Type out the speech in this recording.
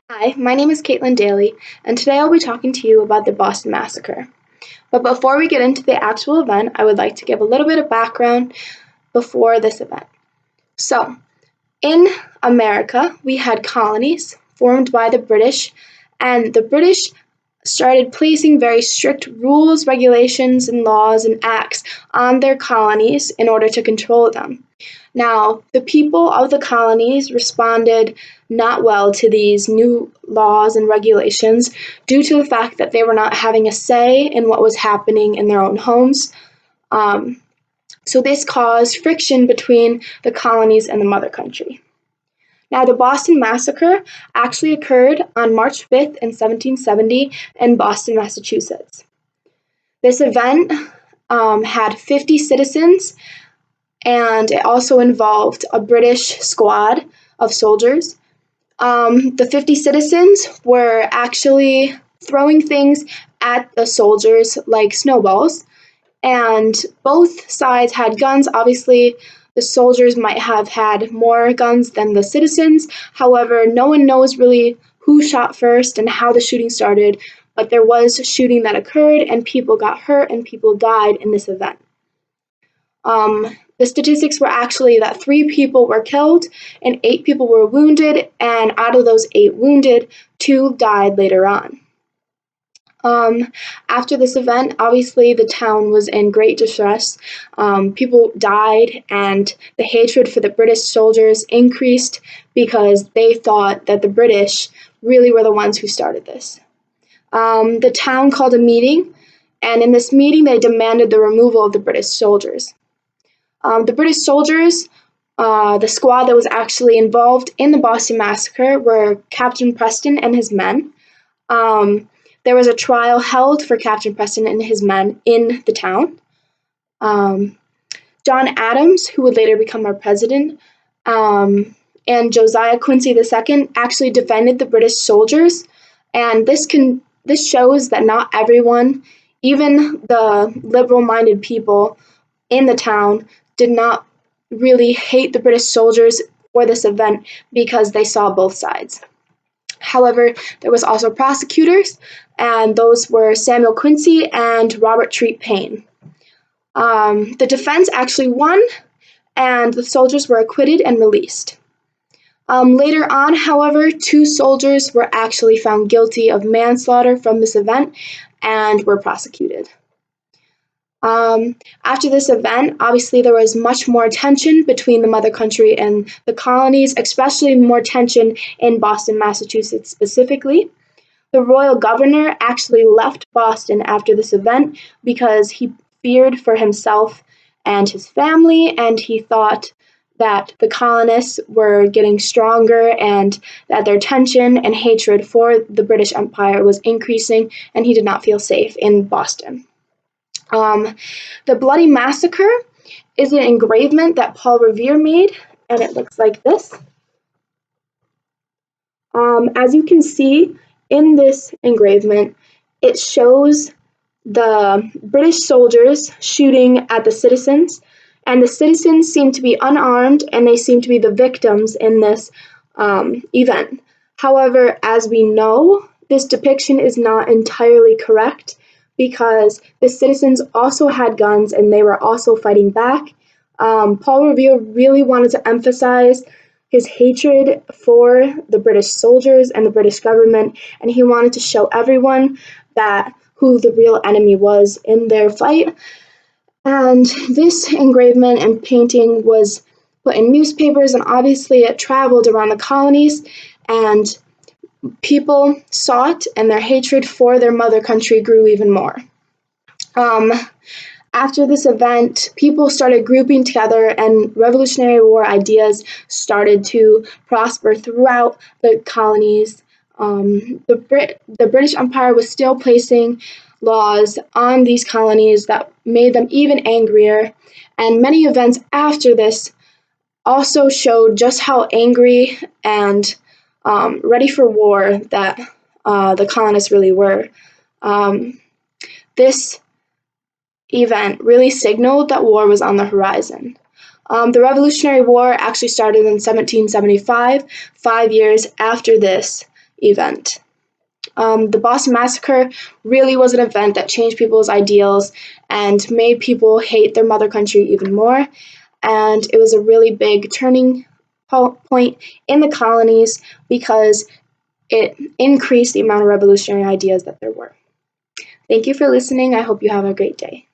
Hi, my name is Kaitlyn Daley, and today I'll be talking to you about the Boston Massacre. But before we get into the actual event, I would like to give a little bit of background before this event. So, in America, we had colonies formed by the British, and the British started placing very strict rules, regulations, and laws and acts on their colonies in order to control them. Now, the people of the colonies responded not well to these new laws and regulations due to the fact that they were not having a say in what was happening in their own homes. Um, so, this caused friction between the colonies and the mother country. Now, the Boston Massacre actually occurred on March 5th in 1770 in Boston, Massachusetts. This event had 50 citizens, and it also involved a British squad of soldiers. The 50 citizens were actually throwing things at the soldiers like snowballs, and both sides had guns. Obviously, the soldiers might have had more guns than the citizens. However, no one knows really who shot first and how the shooting started, but there was shooting that occurred, and people got hurt and people died in this event. The statistics were actually that 3 people were killed and 8 people were wounded, and out of those 8 wounded, 2 died later on. After this event, obviously the town was in great distress. People died, and the hatred for the British soldiers increased because they thought that the British really were the ones who started this. The town called a meeting, and in this meeting, they demanded the removal of the British soldiers. The British soldiers, the squad that was actually involved in the Boston Massacre, were Captain Preston and his men. There was a trial held for Captain Preston and his men in the town. John Adams, who would later become our president, and Josiah Quincy II actually defended the British soldiers, and this shows that not everyone, even the liberal-minded people in the town, did not really hate the British soldiers for this event because they saw both sides. However, there was also prosecutors, and those were Samuel Quincy and Robert Treat Paine. The defense actually won, and the soldiers were acquitted and released. Later on, however, 2 soldiers were actually found guilty of manslaughter from this event and were prosecuted. After this event, obviously there was much more tension between the mother country and the colonies, especially more tension in Boston, Massachusetts specifically. The royal governor actually left Boston after this event because he feared for himself and his family, and he thought that the colonists were getting stronger and that their tension and hatred for the British Empire was increasing, and he did not feel safe in Boston. The Bloody Massacre is an engravement that Paul Revere made, and it looks like this. As you can see in this engravement, it shows the British soldiers shooting at the citizens, and the citizens seem to be unarmed and they seem to be the victims in this event. However, as we know, this depiction is not entirely correct because the citizens also had guns and they were also fighting back. Paul Revere really wanted to emphasize his hatred for the British soldiers and the British government, and he wanted to show everyone that who the real enemy was in their fight. And this engravement and painting was put in newspapers, and obviously it traveled around the colonies, and people saw it, and their hatred for their mother country grew even more. After this event, people started grouping together, and Revolutionary War ideas started to prosper throughout the colonies. The British Empire was still placing laws on these colonies that made them even angrier, and many events after this also showed just how angry and ready for war that the colonists really were. This event really signaled that war was on the horizon. The Revolutionary War actually started in 1775, 5 years after this event. The Boston Massacre really was an event that changed people's ideals and made people hate their mother country even more. And it was a really big turning point in the colonies because it increased the amount of revolutionary ideas that there were. Thank you for listening. I hope you have a great day.